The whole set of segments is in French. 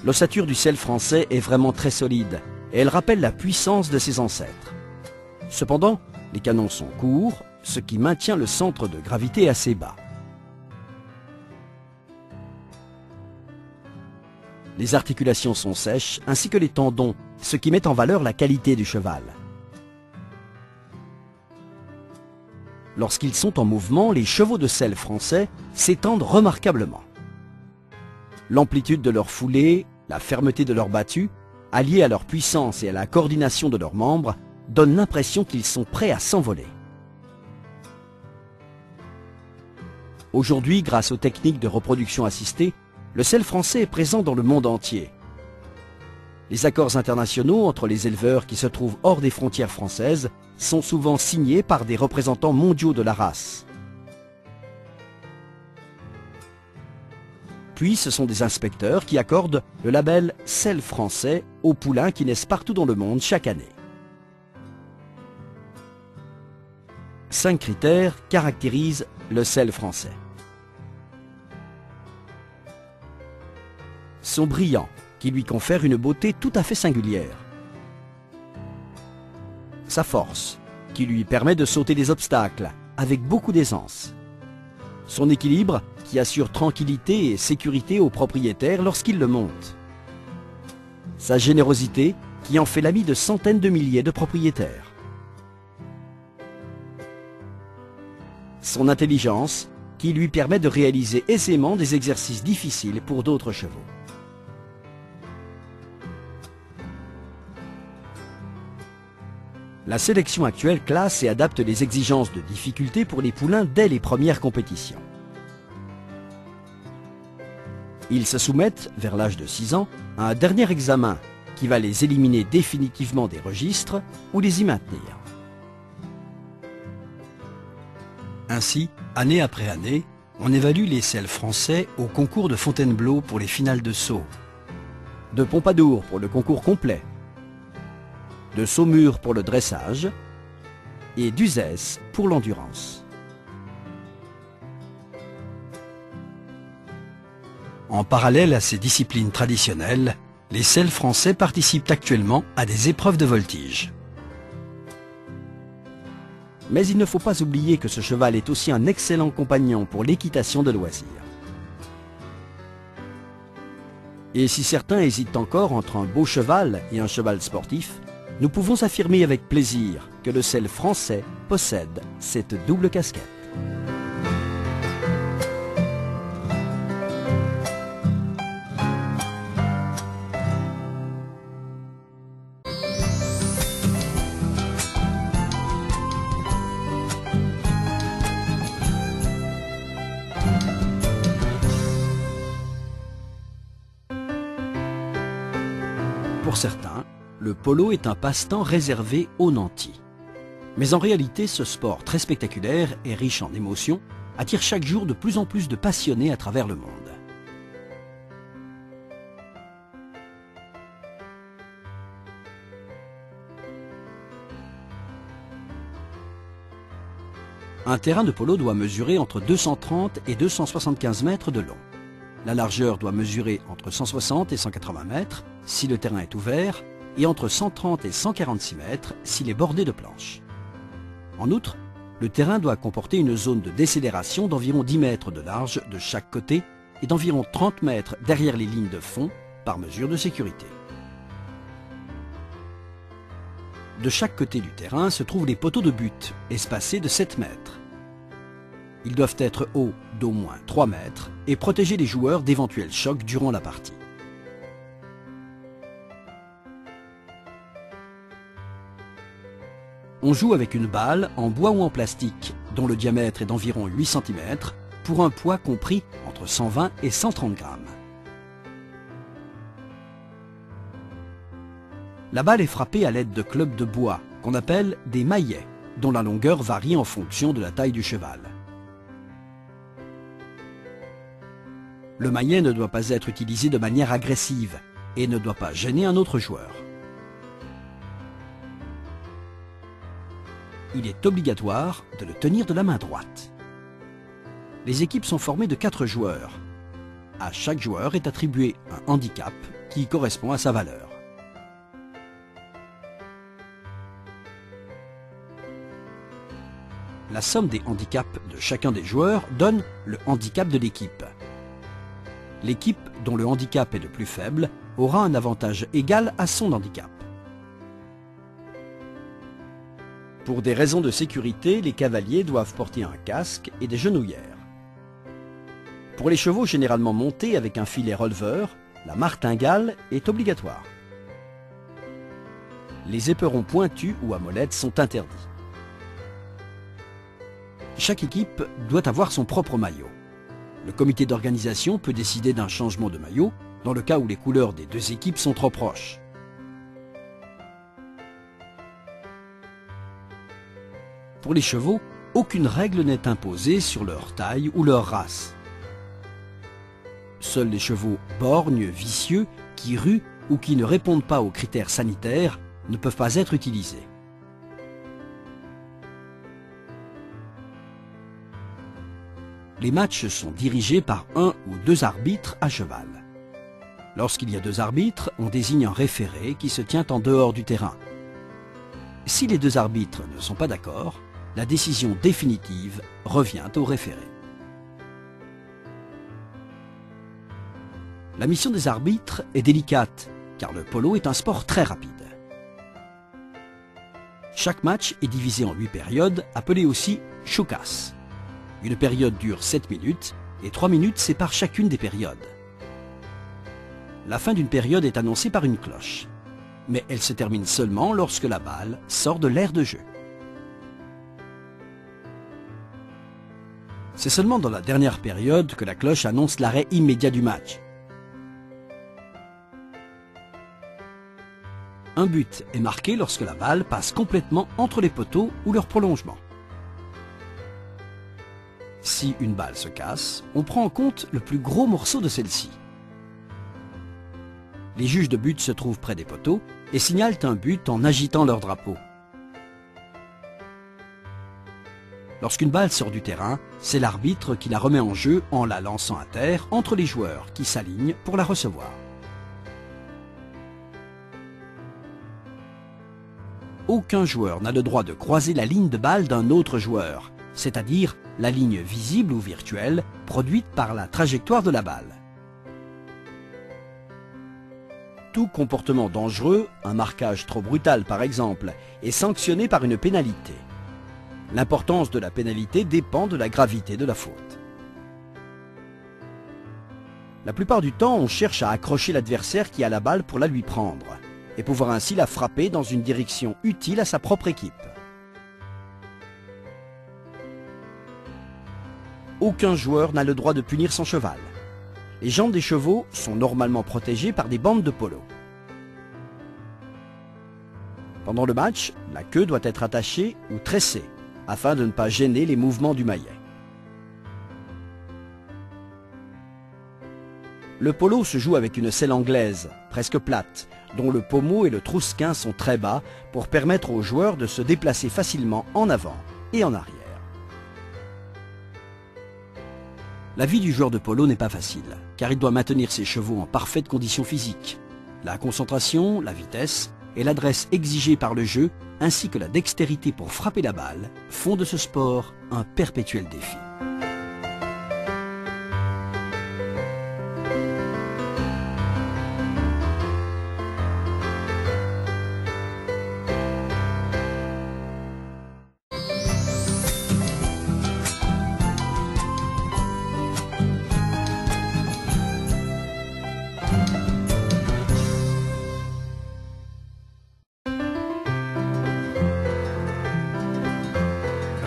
L'ossature du sel français est vraiment très solide et elle rappelle la puissance de ses ancêtres. Cependant, les canons sont courts, ce qui maintient le centre de gravité assez bas. Les articulations sont sèches, ainsi que les tendons, ce qui met en valeur la qualité du cheval. Lorsqu'ils sont en mouvement, les chevaux de selle français s'étendent remarquablement. L'amplitude de leur foulée, la fermeté de leur battue, alliée à leur puissance et à la coordination de leurs membres, donnent l'impression qu'ils sont prêts à s'envoler. Aujourd'hui, grâce aux techniques de reproduction assistée, le sel français est présent dans le monde entier. Les accords internationaux entre les éleveurs qui se trouvent hors des frontières françaises sont souvent signés par des représentants mondiaux de la race. Puis ce sont des inspecteurs qui accordent le label sel français aux poulains qui naissent partout dans le monde chaque année. 5 critères caractérisent le sel français. Son brillant, qui lui confère une beauté tout à fait singulière. Sa force, qui lui permet de sauter des obstacles avec beaucoup d'aisance. Son équilibre, qui assure tranquillité et sécurité aux propriétaires lorsqu'ils le montent. Sa générosité, qui en fait l'ami de centaines de milliers de propriétaires. Son intelligence, qui lui permet de réaliser aisément des exercices difficiles pour d'autres chevaux. La sélection actuelle classe et adapte les exigences de difficulté pour les poulains dès les premières compétitions. Ils se soumettent, vers l'âge de 6 ans, à un dernier examen qui va les éliminer définitivement des registres ou les y maintenir. Ainsi, année après année, on évalue les selles français au concours de Fontainebleau pour les finales de saut, de Pompadour pour le concours complet, de Saumur pour le dressage et d'Uzès pour l'endurance. En parallèle à ces disciplines traditionnelles, les selles français participent actuellement à des épreuves de voltige. Mais il ne faut pas oublier que ce cheval est aussi un excellent compagnon pour l'équitation de loisirs. Et si certains hésitent encore entre un beau cheval et un cheval sportif, nous pouvons affirmer avec plaisir que le sel français possède cette double casquette. Pour certains, le polo est un passe-temps réservé aux nantis. Mais en réalité, ce sport très spectaculaire et riche en émotions attire chaque jour de plus en plus de passionnés à travers le monde. Un terrain de polo doit mesurer entre 230 et 275 mètres de long. La largeur doit mesurer entre 160 et 180 mètres si le terrain est ouvert, et entre 130 et 146 mètres s'il est bordé de planches. En outre, le terrain doit comporter une zone de décélération d'environ 10 mètres de large de chaque côté et d'environ 30 mètres derrière les lignes de fond par mesure de sécurité. De chaque côté du terrain se trouvent les poteaux de but, espacés de 7 mètres. Ils doivent être hauts d'au moins 3 mètres et protéger les joueurs d'éventuels chocs durant la partie. On joue avec une balle en bois ou en plastique, dont le diamètre est d'environ 8 cm, pour un poids compris entre 120 et 130 grammes. La balle est frappée à l'aide de clubs de bois, qu'on appelle des maillets, dont la longueur varie en fonction de la taille du cheval. Le maillet ne doit pas être utilisé de manière agressive et ne doit pas gêner un autre joueur. Il est obligatoire de le tenir de la main droite. Les équipes sont formées de 4 joueurs. À chaque joueur est attribué un handicap qui correspond à sa valeur. La somme des handicaps de chacun des joueurs donne le handicap de l'équipe. L'équipe dont le handicap est le plus faible aura un avantage égal à son handicap. Pour des raisons de sécurité, les cavaliers doivent porter un casque et des genouillères. Pour les chevaux généralement montés avec un filet releveur, la martingale est obligatoire. Les éperons pointus ou à molette sont interdits. Chaque équipe doit avoir son propre maillot. Le comité d'organisation peut décider d'un changement de maillot dans le cas où les couleurs des deux équipes sont trop proches. Pour les chevaux, aucune règle n'est imposée sur leur taille ou leur race. Seuls les chevaux borgnes, vicieux, qui ruent ou qui ne répondent pas aux critères sanitaires ne peuvent pas être utilisés. Les matchs sont dirigés par un ou deux arbitres à cheval. Lorsqu'il y a deux arbitres, on désigne un référé qui se tient en dehors du terrain. Si les deux arbitres ne sont pas d'accord, la décision définitive revient au référé. La mission des arbitres est délicate, car le polo est un sport très rapide. Chaque match est divisé en 8 périodes, appelées aussi chokas. Une période dure 7 minutes, et 3 minutes séparent chacune des périodes. La fin d'une période est annoncée par une cloche, mais elle se termine seulement lorsque la balle sort de l'aire de jeu. C'est seulement dans la dernière période que la cloche annonce l'arrêt immédiat du match. Un but est marqué lorsque la balle passe complètement entre les poteaux ou leur prolongement. Si une balle se casse, on prend en compte le plus gros morceau de celle-ci. Les juges de but se trouvent près des poteaux et signalent un but en agitant leur drapeau. Lorsqu'une balle sort du terrain, c'est l'arbitre qui la remet en jeu en la lançant à terre entre les joueurs qui s'alignent pour la recevoir. Aucun joueur n'a le droit de croiser la ligne de balle d'un autre joueur, c'est-à-dire la ligne visible ou virtuelle produite par la trajectoire de la balle. Tout comportement dangereux, un marquage trop brutal par exemple, est sanctionné par une pénalité. L'importance de la pénalité dépend de la gravité de la faute. La plupart du temps, on cherche à accrocher l'adversaire qui a la balle pour la lui prendre, et pouvoir ainsi la frapper dans une direction utile à sa propre équipe. Aucun joueur n'a le droit de punir son cheval. Les jambes des chevaux sont normalement protégées par des bandes de polo. Pendant le match, la queue doit être attachée ou tressée, afin de ne pas gêner les mouvements du maillet. Le polo se joue avec une selle anglaise, presque plate, dont le pommeau et le trousquin sont très bas pour permettre aux joueurs de se déplacer facilement en avant et en arrière. La vie du joueur de polo n'est pas facile, car il doit maintenir ses chevaux en parfaite condition physique. La concentration, la vitesse et l'adresse exigée par le jeu, ainsi que la dextérité pour frapper la balle, font de ce sport un perpétuel défi.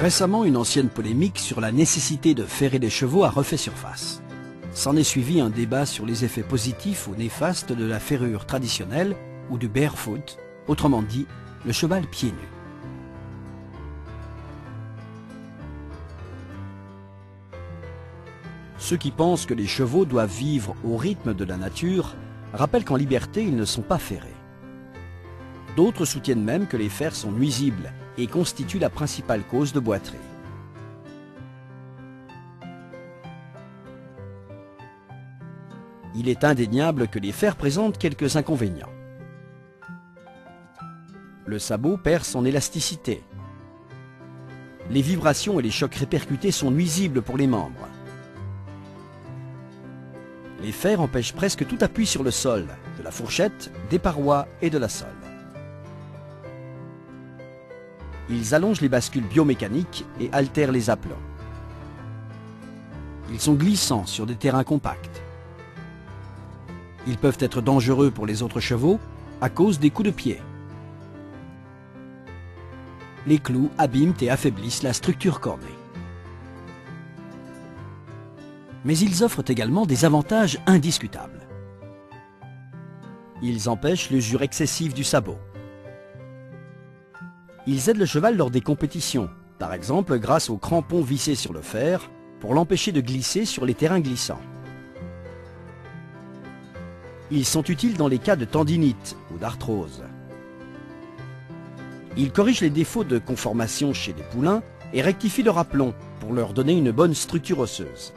Récemment, une ancienne polémique sur la nécessité de ferrer les chevaux a refait surface. S'en est suivi un débat sur les effets positifs ou néfastes de la ferrure traditionnelle ou du barefoot, autrement dit, le cheval pieds nus. Ceux qui pensent que les chevaux doivent vivre au rythme de la nature rappellent qu'en liberté, ils ne sont pas ferrés. D'autres soutiennent même que les fers sont nuisibles et constituent la principale cause de boiterie. il est indéniable que les fers présentent quelques inconvénients. Le sabot perd son élasticité. Les vibrations et les chocs répercutés sont nuisibles pour les membres. Les fers empêchent presque tout appui sur le sol, de la fourchette, des parois et de la sole. Ils allongent les bascules biomécaniques et altèrent les aplombs. Ils sont glissants sur des terrains compacts. Ils peuvent être dangereux pour les autres chevaux à cause des coups de pied. Les clous abîment et affaiblissent la structure cornée. Mais ils offrent également des avantages indiscutables. Ils empêchent l'usure excessive du sabot. Ils aident le cheval lors des compétitions, par exemple grâce aux crampons vissés sur le fer pour l'empêcher de glisser sur les terrains glissants. Ils sont utiles dans les cas de tendinite ou d'arthrose. Ils corrigent les défauts de conformation chez les poulains et rectifient leur aplomb pour leur donner une bonne structure osseuse.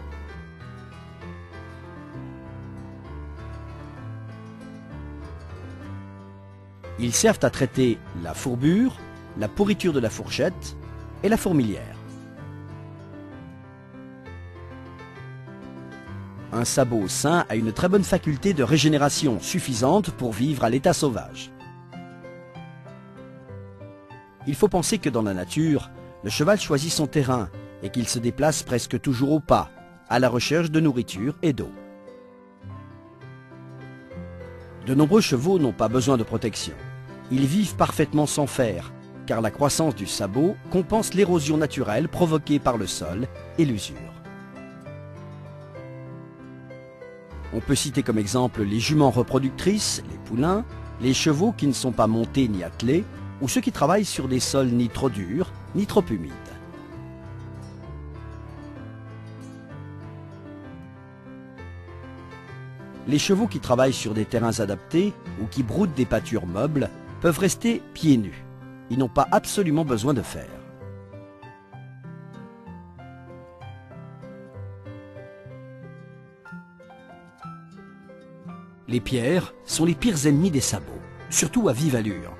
Ils servent à traiter la fourbure, la pourriture de la fourchette et la fourmilière. Un sabot sain a une très bonne faculté de régénération suffisante pour vivre à l'état sauvage. Il faut penser que dans la nature, le cheval choisit son terrain et qu'il se déplace presque toujours au pas, à la recherche de nourriture et d'eau. De nombreux chevaux n'ont pas besoin de protection. Ils vivent parfaitement sans fer, car la croissance du sabot compense l'érosion naturelle provoquée par le sol et l'usure. On peut citer comme exemple les juments reproductrices, les poulains, les chevaux qui ne sont pas montés ni attelés, ou ceux qui travaillent sur des sols ni trop durs, ni trop humides. Les chevaux qui travaillent sur des terrains adaptés ou qui broutent des pâtures meubles peuvent rester pieds nus. Ils n'ont pas absolument besoin de fer. Les pierres sont les pires ennemis des sabots, surtout à vive allure.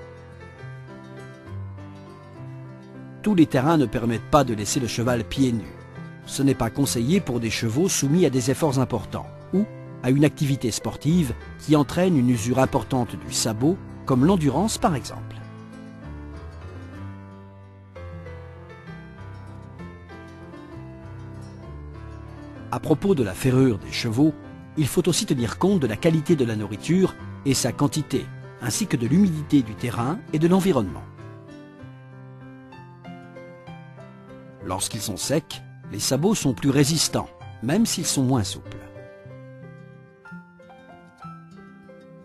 Tous les terrains ne permettent pas de laisser le cheval pieds nus. Ce n'est pas conseillé pour des chevaux soumis à des efforts importants ou à une activité sportive qui entraîne une usure importante du sabot, comme l'endurance par exemple. À propos de la ferrure des chevaux, il faut aussi tenir compte de la qualité de la nourriture et sa quantité, ainsi que de l'humidité du terrain et de l'environnement. Lorsqu'ils sont secs, les sabots sont plus résistants, même s'ils sont moins souples.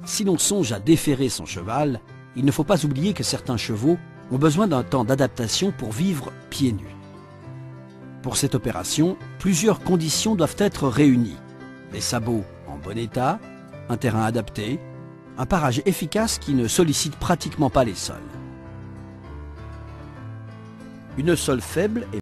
Si l'on songe à déferrer son cheval, il ne faut pas oublier que certains chevaux ont besoin d'un temps d'adaptation pour vivre pieds nus. Pour cette opération, plusieurs conditions doivent être réunies. Des sabots en bon état, un terrain adapté, un parage efficace qui ne sollicite pratiquement pas les sols. Une sole faible et